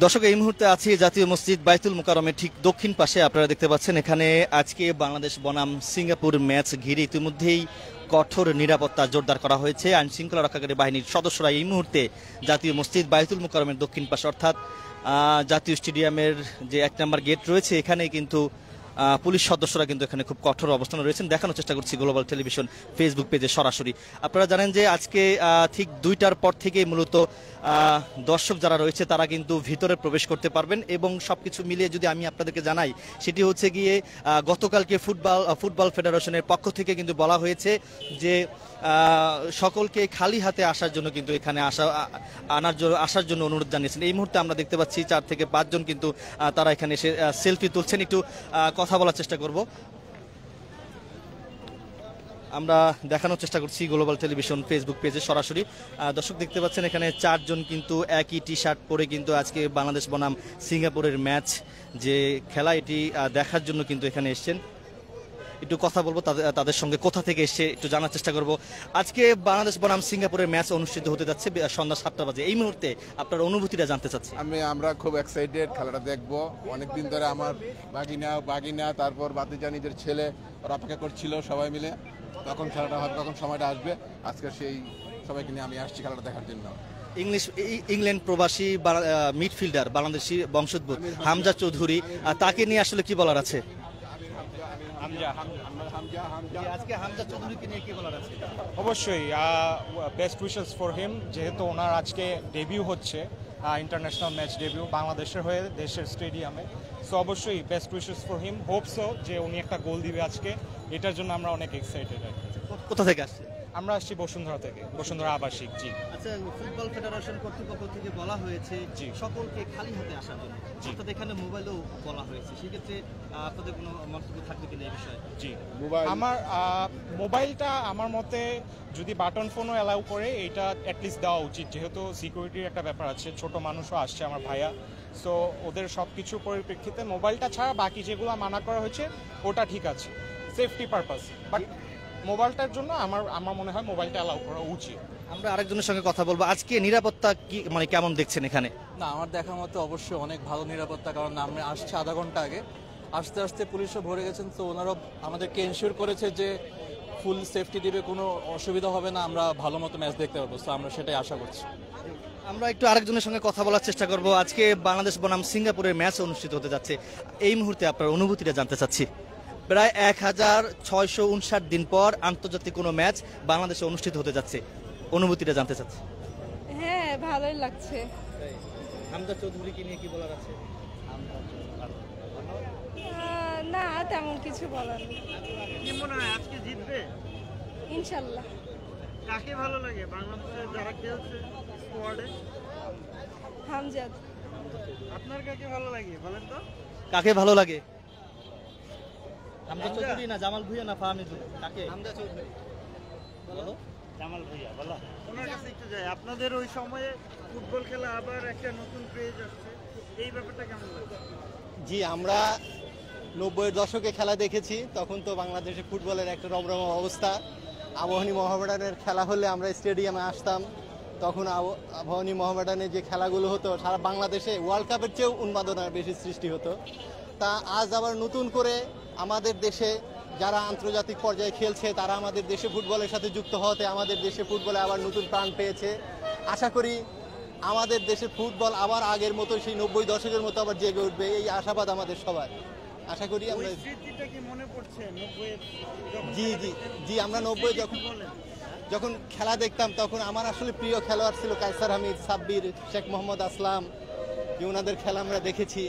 দর্শক, এই মুহূর্তে আছি জাতীয় মসজিদ বাইতুল মুকাররমের ঠিক দক্ষিণ পাশে। আপনারা দেখতে পাচ্ছেন এখানে আজকে বাংলাদেশ বনাম সিঙ্গাপুর ম্যাচ ঘিরে ইতিমধ্যেই কঠোর নিরাপত্তা জোরদার করা হয়েছে। আইন শৃঙ্খলা রক্ষাকারী বাহিনীর সদস্যরা এই মুহূর্তে জাতীয় মসজিদ বাইতুল মুকাররমের দক্ষিণ পাশে অর্থাৎ জাতীয় স্টেডিয়ামের যে 1 নম্বর গেট রয়েছে এখানে কিন্তু পুলিশ সদস্যরা কিন্তু এখানে খুব কঠোর অবস্থানে রয়েছেন। দেখানোর চেষ্টা করছি গ্লোবাল টেলিভিশন ফেসবুক পেজে সরাসরি। আপনারা জানেন যে আজকে ঠিক 2টার পর থেকেই মূলত দর্শক যারা রয়েছে তারা কিন্তু ভিতরে প্রবেশ করতে পারবেন এবং সবকিছু মিলিয়ে যদি আমি আপনাদেরকে জানাই সেটি হচ্ছে গিয়ে গতকালকে ফুটবল ফেডারেশনের পক্ষ থেকে কিন্তু বলা হয়েছে যে সকলকে খালি হাতে আসার জন্য কিন্তু এখানে আসার জন্য অনুরোধ জানিয়েছেন। এই মুহূর্তে আমরা দেখতে পাচ্ছি 4 থেকে 5 জন কিন্তু তারা এখানে এসে সেলফি তুলছেন। একটু কথা বলার চেষ্টা করব, আমরা দেখানোর চেষ্টা করছি গ্লোবাল টেলিভিশন ফেসবুক পেজে সরাসরি। দর্শক দেখতে পাচ্ছেন এখানে 4 জন কিন্তু একই টি শার্ট পরে কিন্তু আজকে বাংলাদেশ বনাম সিঙ্গাপুরের ম্যাচ যে খেলা এটি দেখার জন্য কিন্তু এখানে এসছেন। একটু কথা বলবো তাদের সঙ্গে, কোথা থেকে এসে একটু জানার চেষ্টা করব। আজকে বাংলাদেশ বনাম সিঙ্গাপুরের ম্যাচ অনুষ্ঠিত হতে যাচ্ছে সন্ধ্যা 7টা বাজে। এই মুহূর্তে আপনার অনুভূতিটা জানতে চাচ্ছি। আমরা খুব এক্সাইটেড খেলাটা দেখবো। অনেকদিন ধরে আমার বাগিনা তারপর বাতিজা নিজের ছেলে ওরা অপেক্ষা করছিল সবাই মিলে, তখন খেলাটা হবে, তখন সময়টা আসবে। আজকে সেই সবাইকে নিয়ে আমি আসছি খেলাটা দেখার জন্য। ইংল্যান্ড প্রবাসী মিডফিল্ডার বাংলাদেশি বংশোদ্ভূত হামজা চৌধুরী, তাকে নিয়ে আসলে কি বলার আছে? আজকে হামজা চৌধুরীকে নিয়ে কি বলার আছে? অবশ্যই বেস্ট উইশেস ফর হিম, যেহেতু ওনার আজকে ডেবিউ হচ্ছে, ইন্টারন্যাশনাল ম্যাচ ডেবিউ বাংলাদেশের হয়ে দেশের স্টেডিয়ামে। সো অবশ্যই best wishes for him. Hope so যে উনি একটা গোল দিবে আজকে, এটার জন্য আমরা অনেক এক্সাইটেড। কোথা থেকে আসছে? আমরা আসছি বসুন্ধরা থেকে, বসুন্ধরা আবাসিক। জি আচ্ছা, ফুটবল ফেডারেশন কর্তৃপক্ষ থেকে বলা হয়েছে সকলকে খালি হাতে আসার জন্য, অর্থাৎ এখানে মোবাইলও বলা হয়েছে, সেক্ষেত্রে আপনাদের কোনো মন্তব্য থাকবে কিনা এই বিষয়ে? জি, আমার মোবাইলটা আমার মতে যদি বাটন ফোনও অ্যালাউ করে এইটা অ্যাটলিস্ট দেওয়া উচিত, যেহেতু সিকিউরিটির একটা ব্যাপার আছে, ছোট মানুষও আসছে আমার ভাইয়া। সো ওদের সব কিছুর পরিপ্রেক্ষিতে মোবাইলটা ছাড়া বাকি যেগুলো মানা করা হয়েছে ওটা ঠিক আছে, সেফটি পারপাস। বাট মোবাইলটার জন্য আমার মনে হয় মোবাইলটা অ্যালাউ করা উচিত। আমরা আরেকজনের সঙ্গে কথা বলবো। আজকে নিরাপত্তা কি কেমন দেখছেন এখানে? না, আমার দেখা মতো অবশ্যই অনেক ভালো নিরাপত্তা, কারণ আমরা আসছি আধা ঘন্টা আগে, আস্তে আস্তে পুলিশও ভরে গেছেন। তো ওনারাও আমাদেরকে এনশিওর করেছে যে ফুল সেফটি দিবে, কোনো অসুবিধা হবে না, আমরা ভালো মতো ম্যাচ দেখতে পারবো। তো আমরা সেটাই আশা করছি। আমরা একটু আরেকজনের সঙ্গে কথা বলার চেষ্টা করব। আজকে বাংলাদেশ বনাম সিঙ্গাপুরের ম্যাচ অনুষ্ঠিত হতে যাচ্ছে, এই মুহূর্তে আপনার অনুভূতিটা জানতে চাচ্ছি। প্রায় 1659 দিন পর আন্তর্জাতিক কোনো ম্যাচ বাংলাদেশে অনুষ্ঠিত হতে যাচ্ছে, অনুভূতিটা জানতে চাচ্ছি। হ্যাঁ, ভালোই লাগছে। হামজা চৌধুরীকে নিয়ে কি বলার আছে? না, তেমন কিছু বলার নেই। কি মনে হয় আজকে জিতবে? ইনশাল্লাহ। কাকে ভালো লাগে বাংলাদেশের যারা খেলছে স্কোয়াডে? হামজাদ। আপনার কাকে ভালো লাগে বলেন তো? কাকে ভালো লাগে? হামজা চৌধুরী না জামাল ভুঁইয়া না ফাহমিদুল? কাকে? হামজা চৌধুরী। বলো জামাল ভুঁইয়া বলো। ওনার কাছে একটু যাই। আপনাদের ওই সময়ে ফুটবল খেলা আবার একটা নতুন ক্রেজ আসছে, এই ব্যাপারটা কেমন লাগে? জি, আমরা 90-এর দশকে খেলা দেখেছি, তখন তো বাংলাদেশে ফুটবলের একটা রমরমা অবস্থা। আবাহনী মোহামেডানের খেলা হলে আমরা স্টেডিয়ামে আসতাম, তখন আবাহনী মোহামেডানের যে খেলাগুলো হতো সারা বাংলাদেশে ওয়ার্ল্ড কাপের চেয়েও উন্মাদনার বেশি সৃষ্টি হতো। তা আজ আবার নতুন করে আমাদের দেশে যারা আন্তর্জাতিক পর্যায়ে খেলছে তারা আমাদের দেশে ফুটবলের সাথে যুক্ত হতে আমাদের দেশে ফুটবলে আবার নতুন প্রাণ পেয়েছে। আশা করি আমাদের দেশের ফুটবল আবার আগের মতো সেই 90 দশকের মতো আবার জেগে উঠবে, এই আশাবাদ আমাদের সবার। আশা করি আমরা। স্মৃতিটা কি মনে পড়ছে 90-এর? জি জি জি, আমরা 90 যখন খেলা দেখতাম তখন আমার আসলে প্রিয় খেলোয়াড় ছিল কায়সার হামিদ, সাব্বির, শেখ মোহাম্মদ আসলাম, যে ওনাদের খেলা আমরা দেখেছি।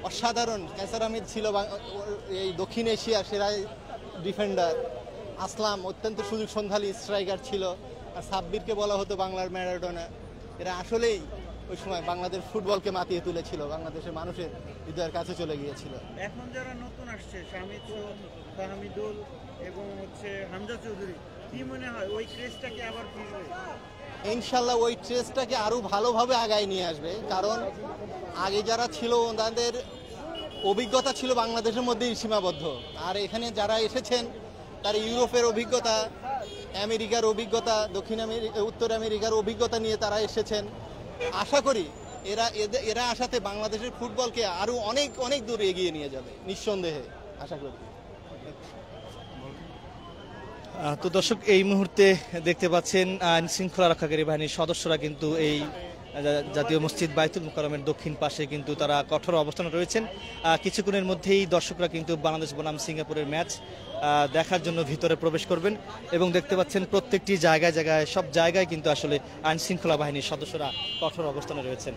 অসাধারণ। কায়সার হামিদ ছিল এই দক্ষিণ এশিয়ার সেরা ডিফেন্ডার, আসলাম অত্যন্ত সুযোগ সন্ধানী স্ট্রাইকার ছিল, আর সাব্বিরকে বলা হতো বাংলার ম্যারাডোনা। এরা আসলেই ওই সময় বাংলাদেশ ফুটবলকে মাতিয়ে তুলেছিল, বাংলাদেশের মানুষের হৃদয়ের কাছে চলে গিয়েছিল। এখন যারা নতুন আসছে ফাহমিদুল এবং হামজা চৌধুরী, কি মনে হয় ওই ক্রেজটাকে আবার ফিরবে? ইনশাল্লাহ ওই ট্রেসটাকে আরো ভালোভাবে আগায় নিয়ে আসবে, কারণ আগে যারা ছিল তাদের অভিজ্ঞতা ছিল বাংলাদেশের মধ্যেই সীমাবদ্ধ, আর এখানে যারা এসেছেন তারা ইউরোপের অভিজ্ঞতা, আমেরিকার অভিজ্ঞতা, উত্তর আমেরিকার অভিজ্ঞতা নিয়ে তারা এসেছেন। আশা করি এরা আসাতে বাংলাদেশের ফুটবলকে আরো অনেক অনেক দূর এগিয়ে নিয়ে যাবে নিঃসন্দেহে আশা করি। তো দর্শক, এই মুহূর্তে দেখতে পাচ্ছেন আইন শৃঙ্খলা রক্ষাকারী বাহিনীর সদস্যরা কিন্তু এই জাতীয় মসজিদ বাইতুল মুকাররমের দক্ষিণ পাশে কিন্তু তারা কঠোর অবস্থানে রয়েছেন। কিছুক্ষণের মধ্যেই দর্শকরা কিন্তু বাংলাদেশ বনাম সিঙ্গাপুরের ম্যাচ দেখার জন্য ভিতরে প্রবেশ করবেন এবং দেখতে পাচ্ছেন প্রত্যেকটি জায়গায় জায়গায় সব জায়গায় কিন্তু আসলে আইন শৃঙ্খলা বাহিনীর সদস্যরা কঠোর অবস্থানে রয়েছেন।